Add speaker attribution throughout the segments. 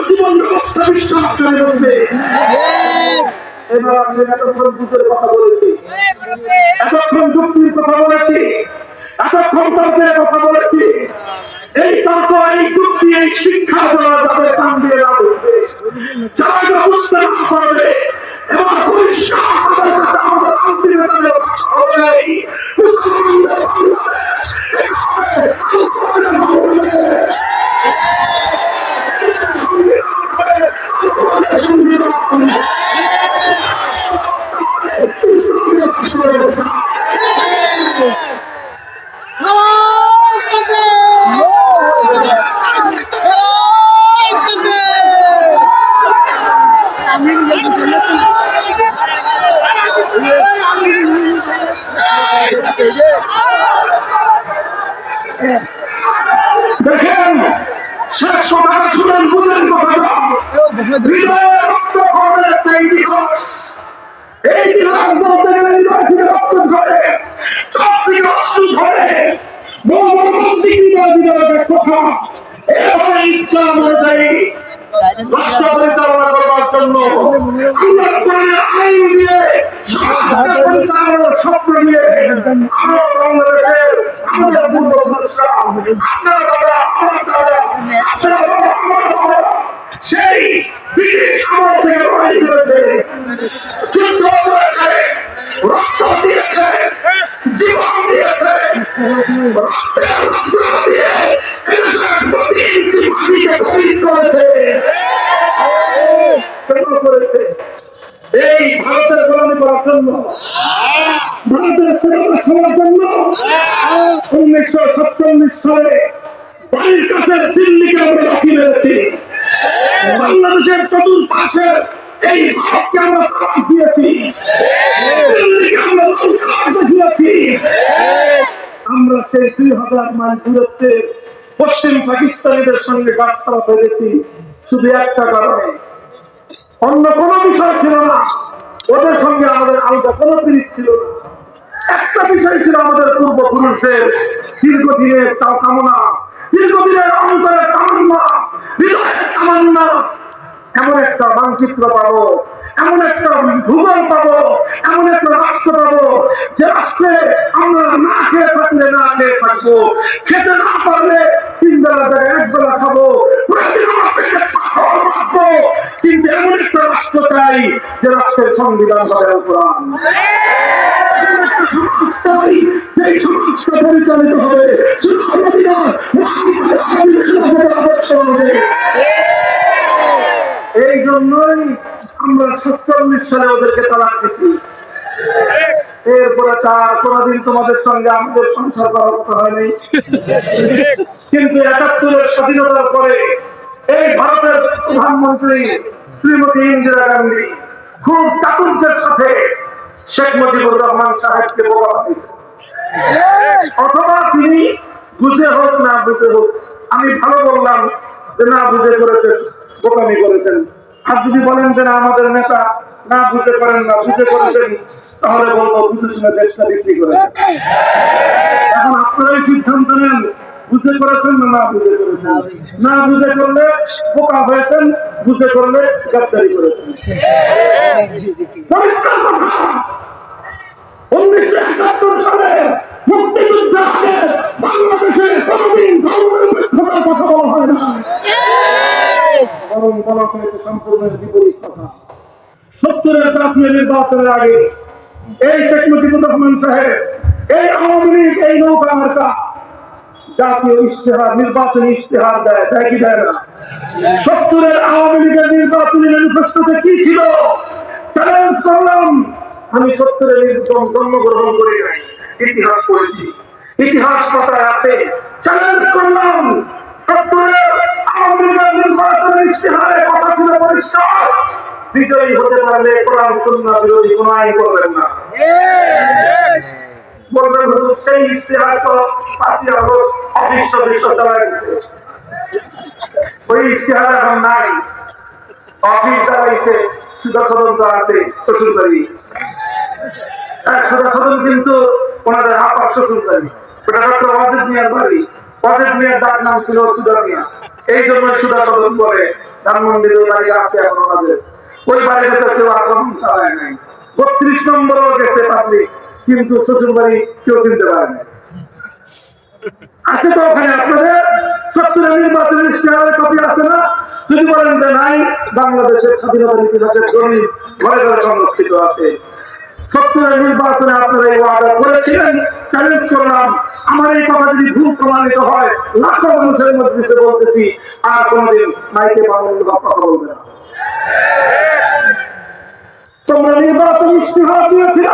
Speaker 1: জীবন ব্যবস্থা বিশ্বাস করে এবার আমি এতক্ষণ যুক্তির কথা বলেছি, এতক্ষণ যুক্তির কথা বলেছি, এতক্ষণ তর্কের কথা বলেছি। এই তর্ক, এই যুক্তি, এই শিক্ষা যাদের কান দিয়ে না উঠবে, যারা ব্যবস্থা না করবে, এবার পরিষ্কার আমাদের কাছে আমাদের আন্তরিকতার ভাষা হবে মুসলমানদের বাংলাদেশ, দেখেন শেষ কথা শুনেন, বুঝেন কথাটা। হৃদয়ে রক্ত খরচে একটা ইতিহাস, এই ইতিহাস বলতে গেলে হৃদয় থেকে রক্ত ধরে, চোখ থেকে অশ্রু ধরে, কথা এভাবে ইসলাম অনুযায়ী রাষ্ট্র পরিচালনা করবার জন্য আইন দিয়ে পরিচালনার স্বপ্ন নিয়ে আমরা বাংলাদেশের আমাদের পূর্বপুরুষরা, আপনার দাদা, আমার দাদা, সেই ব্রিটিশ আমল থেকে লড়াই করেছে, যুদ্ধ করেছে, রক্ত দিয়েছে, জীবন দিয়েছে, এই ভারতের গোলামি করার জন্য, ভারতের সেবা শোনার জন্য 1947 সালে বাড়ির কাছে দিল্লিকে আমরা লাঠি মেরেছি। বাংলাদেশের চতুর্পাশে এই ভারতকে আমরা তালাক দিয়েছি, দিল্লিকে আমরা দিয়েছি। আমরা সেই 2000 মাইল দূরত্বে পশ্চিম পাকিস্তানিদের সঙ্গে গাছতলা পেরেছি শুধু একটা কারণে, অন্য কোনো বিষয় ছিল না। ওদের সঙ্গে আমাদের আলাদা কোনো পিরিত ছিল না। একটা বিষয় ছিল আমাদের পূর্বপুরুষের দীর্ঘদিনের কামনা, দীর্ঘদিনের অন্তরের তামান্না, হৃদয়ের তামান্না। এমন একটা মানচিত্র পাবো, এমন একটা ভূগোল পাবো, এমন একটা রাষ্ট্র পাবো যে রাষ্ট্রে আমরা না খেয়ে থাকলে না খেয়ে থাকবো, খেতে না পারলে 3 বেলা জায়গায় 1 বেলা খাবো, কিন্তু এমন একটা রাষ্ট্র চাই যে রাষ্ট্রের সংবিধান হবে কোরআন, যেই সমাজকে পরিচালিত হবে এই জন্যই আমরা 47 সালে ওদেরকে তালাক দিচ্ছি। এরপরে তার কোনদিন তোমাদের সঙ্গে আমাদের সংসার করার কথা হয়নি, কিন্তু 71-এর স্বাধীনতার পরে এই ভারতের প্রধানমন্ত্রী শ্রীমতী ইন্দিরা গান্ধী খুব চাতুর্যের সাথে শেখ মুজিবুর রহমান সাহেবকে বোকা বানিয়েছে। অথবা তিনি বুঝে হোক না বুঝে হোক, আমি ভালো বললাম যে না বুঝে করেছেন, বোকামি করেছেন। আর যদি বলেন যে না আমাদের নেতা না বুঝে করেন না বুঝে করেছেন, তাহলে বলবো বুঝে শুনে দেশটা বিক্রি করেছেন। এখন আপনারাই সিদ্ধান্ত নেন, বুঝে করেছেন না বুঝে করেছেন। না বুঝে করলে বোকা হয়েছেন, বুঝে করলে গাদ্দারি করেছেন। 1971 সালে মুক্তিযুদ্ধের আগে বাংলাদেশের কোনদিন ধর্মনিরপেক্ষতার কথা বলা হয় না, বরং বলা হয়েছে সম্পূর্ণ বিপরীত কথা। 70-এর জাতীয় নির্বাচনের আগে এই শেখ মুজিবুর রহমান সাহেব, এই আওয়ামী লীগ, এই নৌকা মার্কা জাতীয় ইশতেহার, নির্বাচনী ইশতেহার দেয়, দেয় কি দেয় না? 70-এর আওয়ামী লীগের নির্বাচনী ম্যানিফেস্টোতে কি ছিল? চ্যালেঞ্জ করলাম, আমি 70-এর জন্মগ্রহণ করি নাই, ইতিহাস পড়েছি, ইতিহাস পাতায় আছে। চ্যালেঞ্জ করলাম, 70-এর আওয়ামী লীগের নির্বাচনী ইশতেহারে কথা ছিল পরিষ্কার, বিজয়ী হতে পারলে কোরআন সুন্নাহ বিরোধী কোন আইন করবেন না। বলবেন হুজুর সেই ইশতেহার তো 5ই আগস্ট অফিস চালায় দিচ্ছে, ওই ইশতেহার এখন নাই, অফিস চালাইছে, সুদা তদন্ত আছে, শ্বশুরবাড়ি সুদা তদন্ত, কিন্তু ওনাদের হাফার শ্বশুরবাড়ি ওটা ডক্টর ওয়াজেদ মিয়ার বাড়ি। ওয়াজেদ মিয়ার ডাক নাম ছিল সুদা মিয়া, এই জন্য সুদা কদম করে ধানমন্ডির বাড়ি আছে এখন আমাদের। ওই বাড়িতে তো কেউ আক্রমণ চালায় নাই। 32 নম্বরও গেছে পাবলিক, কিন্তু শ্বশুর বাড়ি কেউ চিনতে পারে না। আছে তো ওখানে আপনাদের 70 নির্বাচনের ইশতেহারের কপি আছে না? যদি বলেন যে নাই, বাংলাদেশের স্বাধীনতার ইতিহাসের দলিল ঘরে ঘরে সংরক্ষিত আছে। 70 নির্বাচনে আপনারা এই ওয়াদা করেছিলেন, চ্যালেঞ্জ করলাম। আমার এই কথা যদি ভুল প্রমাণিত হয়, লাখো মানুষের মধ্যে বলতেছি, আর কোনদিন মাইকে বাংলা কথা বলবে না। তোমরা নির্বাচন ইশতেহার দিয়েছিল,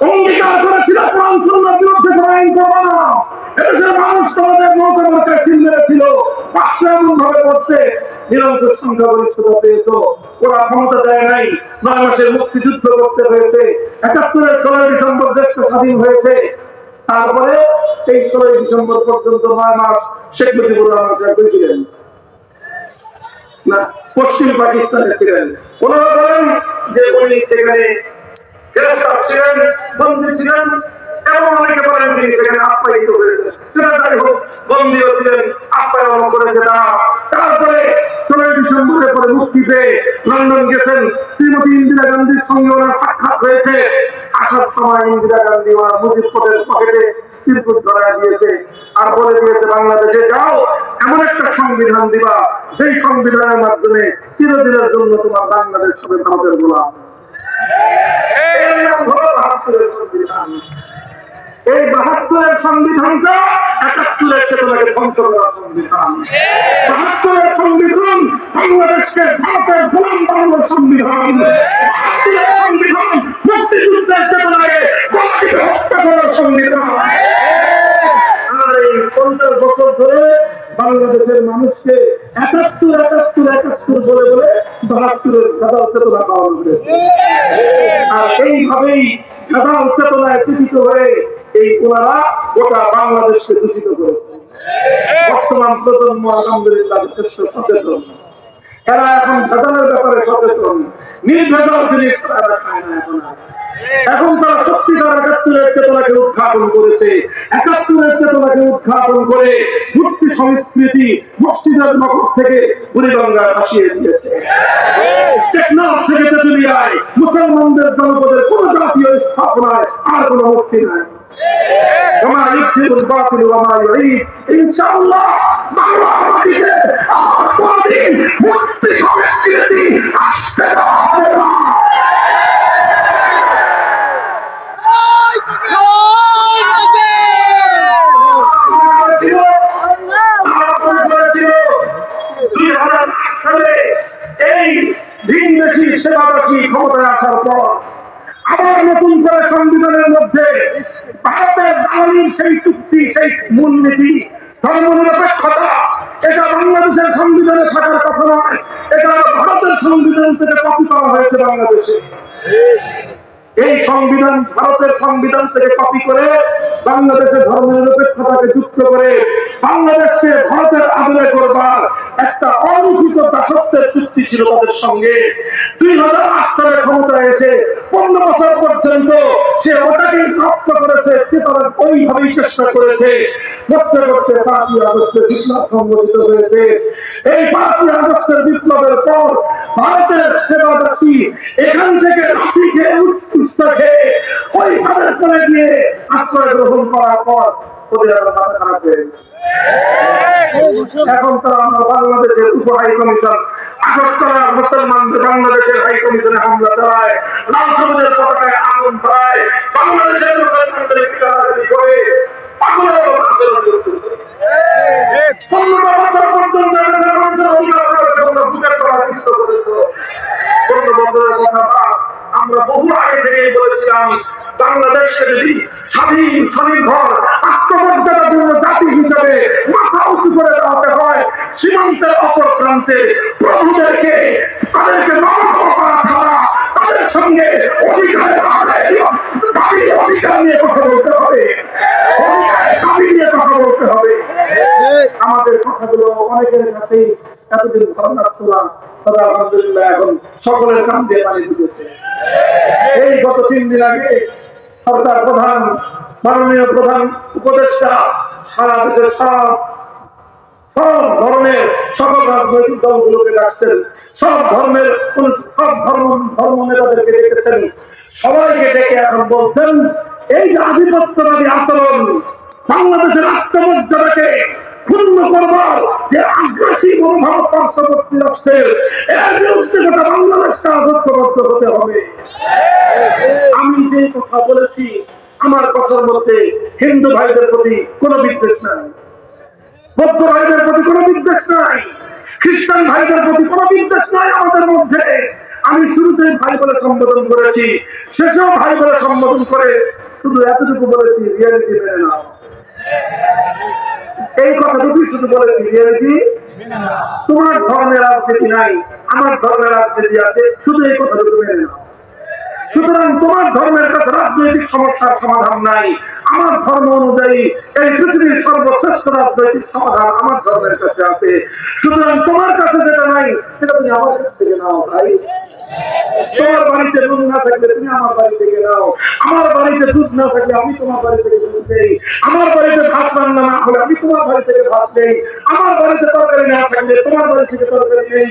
Speaker 1: অঙ্গীকার করেছিল কোরআন সুন্নাহর বিরুদ্ধে আইন করবে না। এদেশের মানুষ তোমাদের মতামতকে চিহ্ন ছিল, পাশে এমন ভাবে করছে, নিরন্তর সংখ্যাগরিষ্ঠতা পেয়েছো। ওরা ক্ষমতা দেয় নাই, 9 মাসের মুক্তিযুদ্ধ করতে হয়েছে। 71-এর 16 ডিসেম্বর দেশটা স্বাধীন হয়েছে। তারপরে এই 16 ডিসেম্বর পর্যন্ত 9 মাস শেখ মুজিবুর রহমান সাহেব ছিলেন না, পশ্চিম পাকিস্তানে ছিলেন। ওনারা বলেন যে উনি সেখানে গ্রেফতার ছিলেন, বন্দী ছিলেন, এবং অনেকে বলেন তিনি সেখানে আপ্যায়িত হয়েছে। সেটা যাই হোক, বন্দীও ছিলেন, আপ্যায়ন করেছে না। তারপরে 16 ডিসেম্বরের পরে মুক্তি পেয়ে লন্ডন গেছেন। শ্রীমতী ইন্দিরা গান্ধীর সঙ্গে ওনার সাক্ষাৎ হয়েছে। আসার সময় ইন্দিরা গান্ধী ওনার মুজিব পদের পকেটে সিলকুট ধরা দিয়েছে, আর বলে দিয়েছে বাংলাদেশে যাও, এমন একটা সংবিধান দিবা যেই সংবিধানের মাধ্যমে চিরদিনের জন্য তোমার বাংলাদেশ হবে ভারতের গোলাম। এই 72-এর সংবিধানটা 71-এর চেতনাকে ধ্বংস করার সংবিধান। 72-এর সংবিধান বাংলাদেশকে ভারতের গোলাম বানানোর সংবিধান। 72-এর সংবিধান মুক্তিযুদ্ধের চেতনাকে হত্যা করার সংবিধান। আর এই 50 বছর ধরে বাংলাদেশের মানুষকে 71 বলে বলে 72-এর গাদাল চেতনা পাওয়া হয়েছে। আর এইভাবেই গাদাল চেতনায় চিন্তিত হয়ে এই ওনারা গোটা বাংলাদেশকে দূষিত করেছে। বর্তমান প্রজন্ম আলহামদুলিল্লাহ যথেষ্ট সচেতন। এরা এখন ভেজালের ব্যাপারে সচেতন। নির্ভেজাল জিনিস তারা খায় না এখন তারা সত্যিকার 71-এর চেতনাকে উদ্ঘাটন করেছে। 71-এর চেতনাকে উদ্ঘাটন করে মূর্তি সংস্কৃতি মসজিদের নগর থেকে বুড়িগঙ্গা ভাসিয়ে দিয়েছে। টেকনাফ থেকে তেঁতুলিয়ায় মুসলমানদের জনপদের কোন জাতীয় স্থাপনায় আর কোন মূর্তি নাই। ইনশাআল্লাহ বাংলার মাটিতে আর কোনদিন মূর্তি সংস্কৃতি আসতে হবে না। এই ভিনদেশী সেবাবাসী ক্ষমতায় আসার পর আবার নতুন করে সংবিধানের মধ্যে ভারতের দালালির সেই চুক্তি, সেই মূলনীতি, ধর্মনিরপেক্ষতা, এটা বাংলাদেশের সংবিধানে থাকার কথা নয়। এটা ভারতের সংবিধান থেকে কপি করা হয়েছে বাংলাদেশে। এই সংবিধান ভারতের সংবিধান থেকে কপি করে বাংলাদেশের ধর্মনিরপেক্ষতাকে যুক্ত করে বাংলাদেশকে ভারতের আদলে করবার একটা অলিখিত দাসত্বের চুক্তি ছিল তাদের সঙ্গে। 2008 সালে ক্ষমতায় এসে 15 বছর পর্যন্ত সে ওটাকেই রপ্ত করেছে, সে তারা ওইভাবেই চেষ্টা করেছে। করতে করতে 5ই আগস্টের বিপ্লব সংগঠিত হয়েছে। এই 5ই আগস্টের বিপ্লবের পর ভারতের সেবাদাসী এখান থেকে লাঠি খেয়ে উৎকৃষ্ট খেয়ে ওই ভাবের করে গিয়ে আশ্রয় গ্রহণ করার পর এখন তো আমরা বাংলাদেশের উপ হাই কমিশন আগরতলার মুসলমানদের বাংলাদেশের হাই কমিশনে হামলা চালায়, লাল সবুজের পতাকায় আগুন ধরায়, বাংলাদেশের মুসলমানদের পিটারাপিটি করে পাগলের মতো আচরণ করতেছে। 15 বছর পর্যন্ত বুকের করার চেষ্টা করেছ। 15 বছরের কথা আমরা বহু আগে থেকেই বলেছিলাম, বাংলাদেশকে যদি স্বাধীন স্বনির্ভর আত্মমর্যাদাপূর্ণ জাতি হিসেবে মাথা উঁচু করে দেওয়াতে হয়, সীমান্তের অপর প্রান্তে প্রভুদেরকে তাদেরকে নরম করা ছাড়া তাদের সঙ্গে অধিকার নিয়ে কথা বলতে হবে, দাবি নিয়ে কথা বলতে হবে। আমাদের কথাগুলো অনেকের কাছেই এতদিন ভালো লাগতো না, তবে আলহামদুলিল্লাহ এখন সকলের কান দিয়ে পানি ঢুকেছে। এই গত 3 দিন আগে সরকার প্রধান মাননীয় প্রধান উপদেষ্টা সারা দেশের সব ধরনের সকল রাজনৈতিক দলগুলোকে ডাকছেন, সব ধর্ম নেতাদেরকে ডেকেছেন, সবাইকে ডেকে এখন বলছেন এই যে আধিপত্যবাদী আচরণ, বাংলাদেশের আত্মমর্যাদাকে ক্ষুণ্ণ করবার যে আগ্রাসী মনোভাব পার্শ্ববর্তী রাষ্ট্রের, এর বিরুদ্ধে গোটা বাংলাদেশকে ঐক্যবদ্ধ হতে হবে। আমি যে কথা বলেছি, আমার কথার মধ্যে হিন্দু ভাইদের প্রতি কোনো বিদ্বেষ নাই, বৌদ্ধ ভাইদের প্রতি কোনো বিদ্বেষ নাই, খ্রিস্টান ভাইদের প্রতি কোনো বিদ্বেষ নাই আমাদের মধ্যে। আমি শুরুতেই ভাই বলে সম্বোধন করেছি, শেষেও ভাই বলে সম্বোধন করে শুধু এতটুকু বলেছি, রিয়ালিটি মেনে নাও। এই কথাটুকু শুধু বলেছি, রিয়ালিটি তোমার ধর্মের রাজনীতি নাই, আমার ধর্মের রাজনীতি আছে, শুধু এই কথাটুকু মেনে নাও। সুতরাং তোমার ধর্মের কাছে রাজনৈতিক সমস্যার সমাধান নাই, আমার ধর্ম অনুযায়ী এই পৃথিবীর সর্বশ্রেষ্ঠ রাজনৈতিক সমাধান আমার ধর্মের কাছে আছে। সুতরাং তোমার কাছে যেটা নাই সেটা তুমি আমার কাছ থেকে নাও ভাই। তোমার বাড়িতে নুন না থাকলে তুমি আমার বাড়ি থেকে নাও, আমার বাড়িতে দুধ না থাকলে আমি তোমার বাড়ি থেকে দুধ নেই, আমার বাড়িতে ভাত রান্না না হলে আমি তোমার বাড়ি থেকে ভাত নেই, আমার বাড়িতে তরকারি না থাকলে তোমার বাড়ি থেকে তরকারি নেই,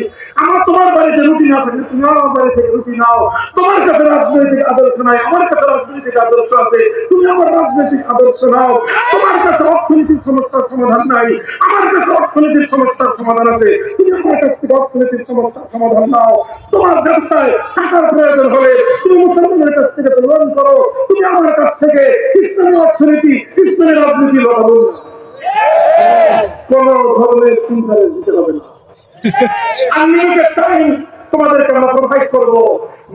Speaker 1: তোমার বাড়িতে রুটি না থাকলে তুমি আমার বাড়ি থেকে রুটি নাও। তোমার কাছে রাজনৈতিক আদর্শ নাই, আমার কাছে রাজনৈতিক আদর্শ আছে, তুমি আমার রাজনৈতিক আদর্শ নাও। তোমার কাছে অর্থনীতির সমস্যার সমাধান নাই, আমার কাছে অর্থনীতির সমস্যার সমাধান আছে, তুমি আমার কাছ থেকে অর্থনীতির সমস্যার সমাধান নাও। তোমার ব্যবসায় টাকার প্রয়োজন হলে তুমি মুসলমানের কাছ থেকে লোন করো, তুমি আমার কাছ থেকে ইসলামী অর্থনীতি, ইসলামী রাজনীতি কথা বলবো। কোন ধরনের চিন্তায় দিতে হবে না। আনলিমিটেড টাইম তোমাদেরকে আমরা প্রোভাইড করবো,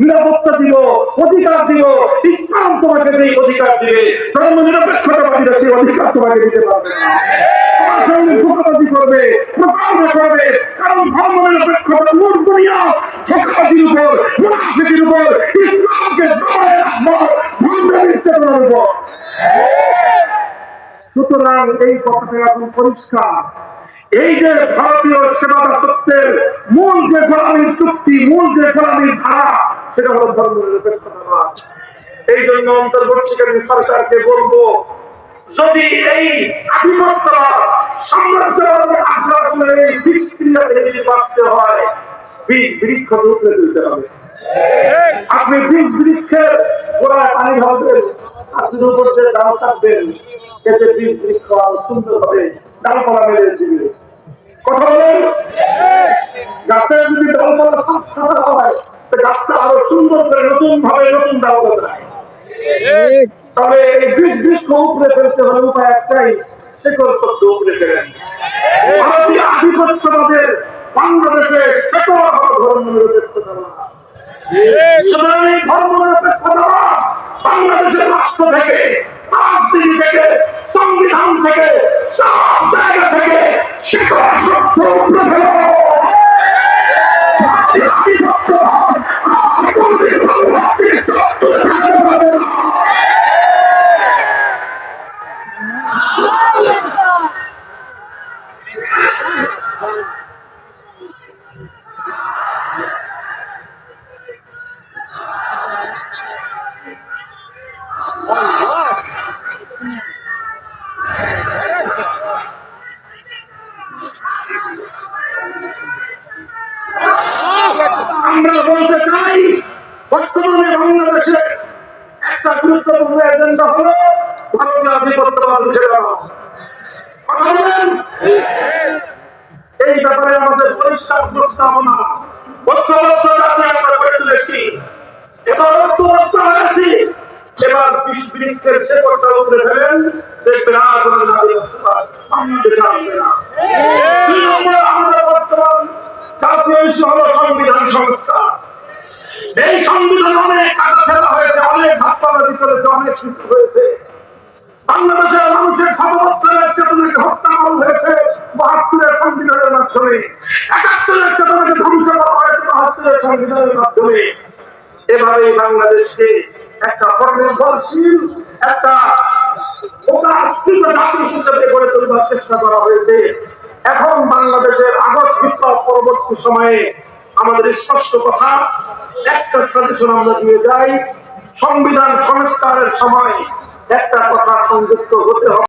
Speaker 1: নিরাপত্তা দিব, অধিকার দিব, ইসলাম তোমাকে যেই অধিকার দিবে ধর্ম নিরপেক্ষতাবাদীরা সেই অধিকার তোমাকে দিতে পারবে না। তোমার সঙ্গে ধোঁকাবাজি করবে, প্রতারণা করবে, কারণ ধর্ম নিরপেক্ষতার মূল বুনিয়াদ ধোঁকাবাজির উপর, মুনাফিকের উপর, ইসলামকে দমায় রাখবো ধর্মের চেতনার উপর। সুতরাং এই কথাটা এখন পরিষ্কার, এই যে ভারতীয় সেবা দাসত্বের মূল যে গোলামীর চুক্তি, মূল যে গোলামীর ধারা, সেটা হল ধর্ম নিরপেক্ষতাবাদ। এই জন্য অন্তর্বর্তীকালীন সরকারকে বলবো, যদি এই আধিপত্যবাদ, সাম্রাজ্যবাদের আগ্রাসনের এই বিষক্রিয়া থেকে বাঁচতে হয়, বীজ বৃক্ষ রূপে তুলতে হবে। আপনি বীজ বৃক্ষের গোড়ায় পানি ঢালবেন আর শুধু করতে ডাল থাকবেন, এতে বীজ বৃক্ষ আরো সুন্দর হবে, ডালপালা মেরে দিবে। কথা বলেন, গাছের যদি ডালপালা সাদা হয়, গাছটা আরো সুন্দর করে নতুন ভাবে নতুন ডাল গজায়। তবে এই বীজ বৃক্ষ উপরে ফেলতে হলে উপায় একটাই, শেকড় শব্দ উপরে ফেলেন। ভারতীয় আধিপত্যবাদের বাংলাদেশে শেকড় হল ধর্ম নিরপেক্ষতাবাদ। সুতরাং এই ধর্ম নিরপেক্ষতাবাদ বাংলাদেশের রাষ্ট্র থেকে, রাজনীতি থেকে, সংবিধান থেকে, সব জায়গা থেকে শেকড় শব্দ উপরে ফেলো। আমরা বলতে চাই, বর্তমানে বাংলাদেশে একটা গুরুত্বপূর্ণ এজেন্ডা হলো ভারতীয় আধিপত্যবাদ উঠে যাওয়া। এই ব্যাপারে আমাদের পরিষ্কার প্রস্তাবনা আমরা করে তুলেছি। এবার ঐক্যবদ্ধ হয়েছি, এবার বিষ বৃক্ষের শেকড়টা উপরে ফেলেন, দেখবেন আর কোনো আধিপত্যবাদ বাংলাদেশে আসবে না। দুই নম্বর, আমাদের বর্তমান জাতীয় ইস্যু হলো সংবিধান সংস্থা। এই সংবিধান অনেক কাটাছেড়া হয়েছে, অনেক ভাবপালাদি করেছে, অনেক কিছু হয়েছে। বাংলাদেশের মানুষের ৭ বছরের চেতনাকে হত্যা করা হয়েছে ৭২-এর সংবিধানের মাধ্যমে, ৭১-এর চেতনাকে ধ্বংস করা হয়েছে ৭২-এর সংবিধানের মাধ্যমে। এভাবে বাংলাদেশকে একটা পরনির্ভরশীল, একটা প্রকাশিত জাতি হিসেবে গড়ে তোলবার চেষ্টা করা হয়েছে। এখন বাংলাদেশের আগস্ট বিপ্লব পরবর্তী সময়ে আমাদের স্পষ্ট কথা, একটা সাজেশন আমরা দিয়ে যাই, সংবিধান সংস্কারের সময় একটা কথা সংযুক্ত হতে হবে।